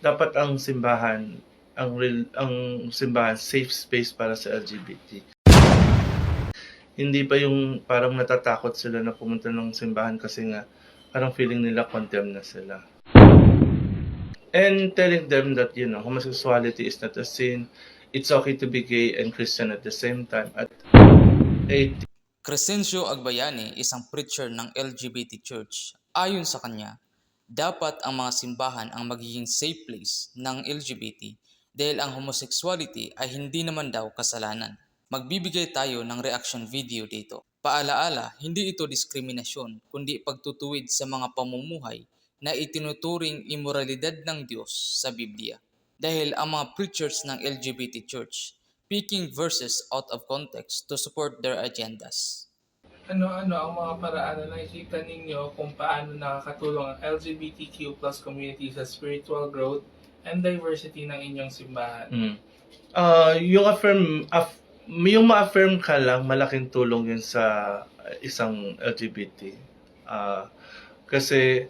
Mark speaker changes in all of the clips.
Speaker 1: dapat ang simbahan safe space para sa LGBT. Hindi ba yung parang natatakot sila na pumunta ng simbahan kasi nga parang feeling nila condemned na sila. And telling them that, homosexuality is not a sin, it's okay to be gay and Christian at the same time. At
Speaker 2: Crescencio Agbayani, isang preacher ng LGBT Church. Ayon sa kanya, dapat ang mga simbahan ang magiging safe place ng LGBT dahil ang homosexuality ay hindi naman daw kasalanan. Magbibigay tayo ng reaction video dito. Paalaala, hindi ito diskriminasyon kundi pagtutuwid sa mga pamumuhay na itinuturing imoralidad ng Diyos sa Biblia. Dahil ang mga preachers ng LGBT Church picking verses out of context to support their agendas.
Speaker 3: Ano-ano ang mga paraan na nakikita ninyo kung paano nakakatulong ang LGBTQ plus community sa spiritual growth and diversity ng inyong simbahan?
Speaker 1: Yung ma-affirm ka lang, malaking tulong yun sa isang LGBT. Kasi,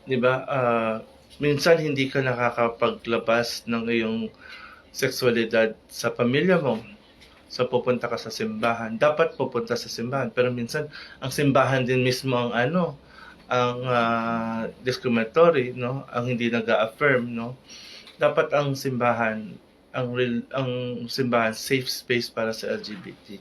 Speaker 1: di ba, minsan hindi ka nakakapaglabas ng iyong sexualidad sa pamilya mo. So pupunta ka sa simbahan. Dapat pupunta sa simbahan. Pero minsan, ang simbahan din mismo ang discriminatory, no? Ang hindi nag-a-affirm, no? Dapat ang simbahan safe space para sa LGBT.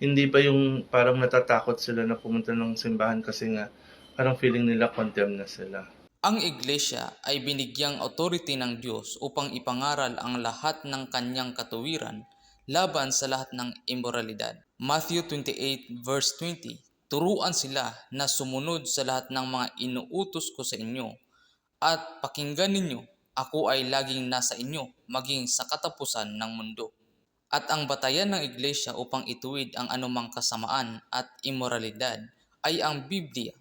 Speaker 1: Hindi ba yung parang natatakot sila na pumunta ng simbahan kasi nga parang feeling nila condemned na sila.
Speaker 2: Ang iglesia ay binigyang authority ng Diyos upang ipangaral ang lahat ng kanyang katuwiran laban sa lahat ng immoralidad. Matthew 28 verse 20, turuan sila na sumunod sa lahat ng mga inuutos ko sa inyo at pakinggan ninyo, ako ay laging nasa inyo maging sa katapusan ng mundo. At ang batayan ng iglesia upang ituwid ang anumang kasamaan at immoralidad ay ang Biblia.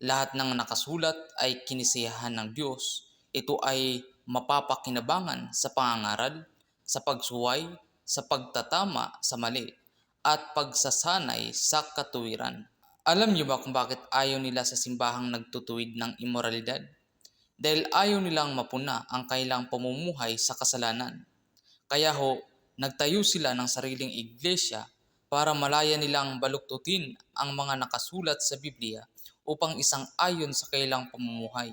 Speaker 2: Lahat ng nakasulat ay kinisiyahan ng Diyos. Ito ay mapapakinabangan sa pangangaral, sa pagsuway, sa pagtatama sa mali, at pagsasanay sa katuwiran. Alam niyo ba kung bakit ayaw nila sa simbahang nagtutuwid ng immoralidad? Dahil ayaw nilang mapuna ang kailang pamumuhay sa kasalanan. Kaya nagtayo sila ng sariling iglesia para malaya nilang baluktutin ang mga nakasulat sa Biblia upang isang ayon sa kailang pamumuhay.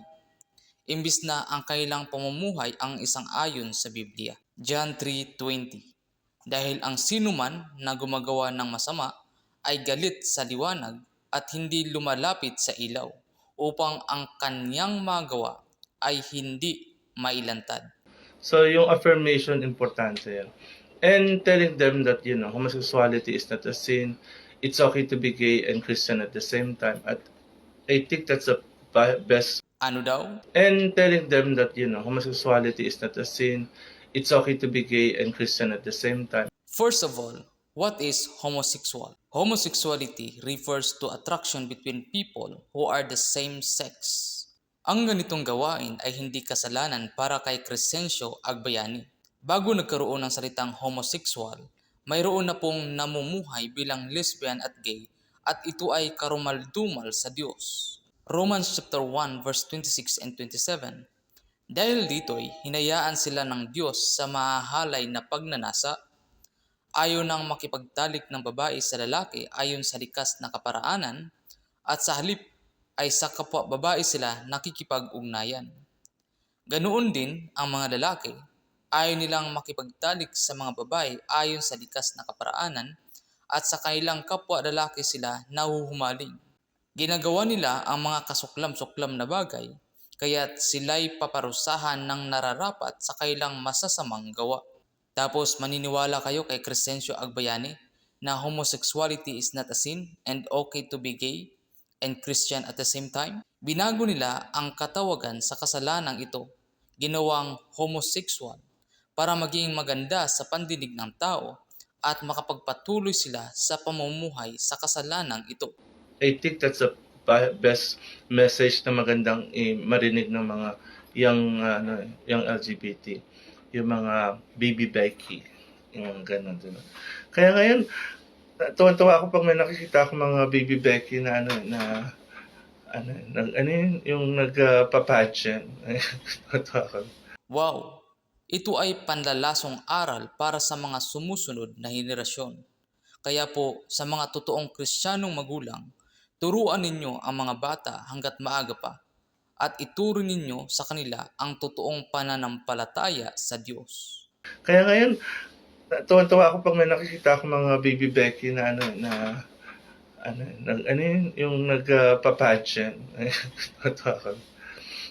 Speaker 2: Imbis na ang kailang pamumuhay ang isang ayon sa Biblia. John 3:20. Dahil ang sinuman na gumagawa ng masama ay galit sa liwanag at hindi lumalapit sa ilaw upang ang kanyang magawa ay hindi mailantad.
Speaker 1: So yung affirmation importante yan. And telling them that, homosexuality is not a sin, it's okay to be gay and Christian at the same time. At I think that's the best.
Speaker 2: Ano daw?
Speaker 1: And telling them that, homosexuality is not a sin, it's okay to be gay and Christian at the same time.
Speaker 2: First of all, what is homosexual? Homosexuality refers to attraction between people who are the same sex. Ang ganitong gawain ay hindi kasalanan para kay Crescencio Agbayani. Bago nagkaroon ng salitang homosexual, mayroon na pong namumuhay bilang lesbian at gay at ito ay karumaldumal sa Diyos. Romans chapter 1 verse 26 and 27. Dahil dito'y hinayaan sila ng Diyos sa mahahalay na pagnanasa. Ayaw nang makipagtalik ng babae sa lalaki ayon sa likas na kaparaanan at sa halip ay sa kapwa babae sila nakikipag-ugnayan. Ganoon din ang mga lalaki, ayaw nilang makipagtalik sa mga babae ayon sa likas na kaparaanan at sa kailang kapwa lalaki sila nahuhumaling. Ginagawa nila ang mga kasuklam-suklam na bagay, kaya't sila'y paparusahan ng nararapat sa kailang masasamang gawa. Tapos maniniwala kayo kay Crescencio Agbayani na homosexuality is not a sin and okay to be gay and Christian at the same time? Binago nila ang katawagan sa kasalanang ito, ginawang homosexual, para maging maganda sa pandinig ng tao at makapagpatuloy sila sa pamumuhay sa kasalanang ito.
Speaker 1: I think that's the best message na magandang marinig ng mga yung LGBT, yung mga baby Becky, yung ganun, diba? Kaya ngayon, tuwan-tuwa ako pag may nakikita ako mga baby Becky na yung nagpa-pageant. Natawa ko.
Speaker 2: Wow! Ito ay panlalasong aral para sa mga sumusunod na henerasyon. Kaya po, sa mga totoong Kristiyanong magulang, turuan ninyo ang mga bata hanggat maaga pa at ituro ninyo sa kanila ang totoong pananampalataya sa Diyos.
Speaker 1: Kaya ngayon, tuwan-tuwa ako pag may nakikita ako mga baby Becky na yung nagpa-pageant. Natawa ko.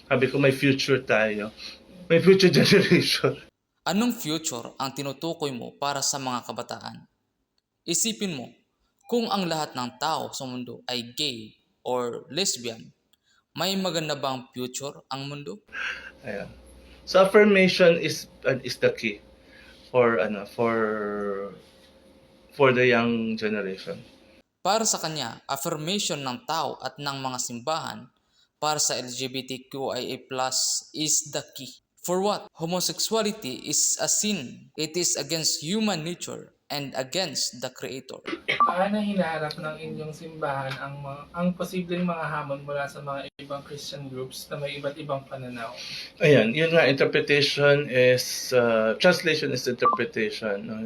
Speaker 1: Sabi ko, may future tayo. May future generation.
Speaker 2: Anong future ang tinutukoy mo para sa mga kabataan? Isipin mo, kung ang lahat ng tao sa mundo ay gay or lesbian, may maganda bang future ang mundo?
Speaker 1: Ayan. So affirmation is the key for the young generation.
Speaker 2: Para sa kanya, affirmation ng tao at ng mga simbahan para sa LGBTQIA+ is the key. For what? Homosexuality is a sin. It is against human nature and against the Creator.
Speaker 3: Paano hinaharap ng inyong simbahan ang posibleng mga hamon mula sa mga ibang Christian groups na may iba't ibang pananaw?
Speaker 1: Ayan, yun nga, interpretation is, translation is interpretation. No?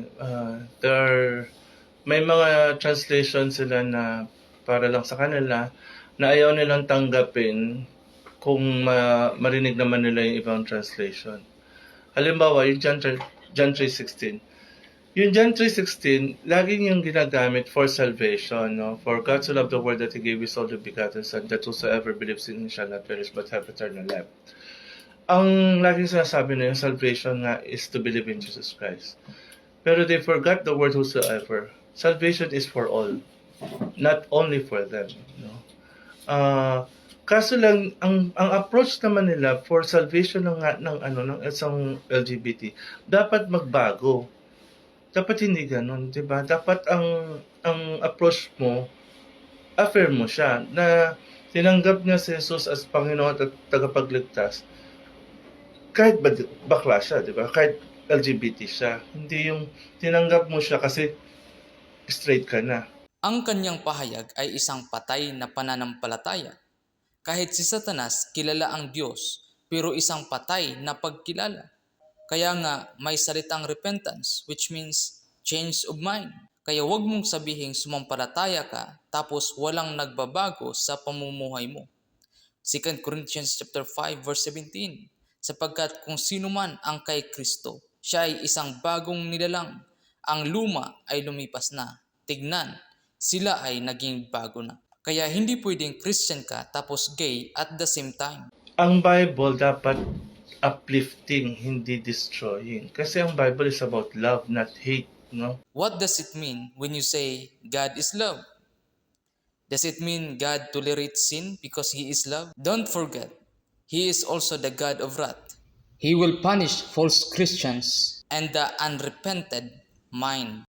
Speaker 1: May mga translation sila na para lang sa kanila na ayaw nilang tanggapin kung marinig naman nila yung ibang translation. Halimbawa, yung John 3:16. Yung John 3:16, laging yung ginagamit for salvation. No? For God so loved the world that He gave His only begotten Son, that whosoever believes in Him shall not perish but have eternal life. Ang laging sinasabi na yung salvation nga is to believe in Jesus Christ. Pero they forgot the word whosoever. Salvation is for all, not only for them. No? Kaso lang, ang approach naman nila for salvation ng isang LGBT, dapat magbago. Dapat hindi ganun, 'di ba? Dapat ang approach mo, affirm mo siya na tinanggap niya si Jesus as Panginoon at tagapagligtas. Kahit bakla siya, 'di ba? Kahit LGBT siya. Hindi yung tinanggap mo siya kasi straight ka na.
Speaker 2: Ang kanyang pahayag ay isang patay na pananampalataya. Kahit si Satanas kilala ang Diyos, pero isang patay na pagkilala. Kaya nga may salitang repentance, which means change of mind. Kaya wag mong sabihing sumampalataya ka tapos walang nagbabago sa pamumuhay mo. 2 Corinthians chapter 5 verse 17. Sapagkat kung sino man ang kay Kristo, siya ay isang bagong nilalang. Ang luma ay lumipas na. Tignan, sila ay naging bago na. Kaya hindi pwedeng Christian ka tapos gay at the same time.
Speaker 1: Ang Bible dapat uplifting, hindi destroying. Kasi ang Bible is about love, not hate. No?
Speaker 2: What does it mean when you say God is love? Does it mean God tolerates sin because He is love? Don't forget, He is also the God of wrath. He will punish false Christians and the unrepented mind.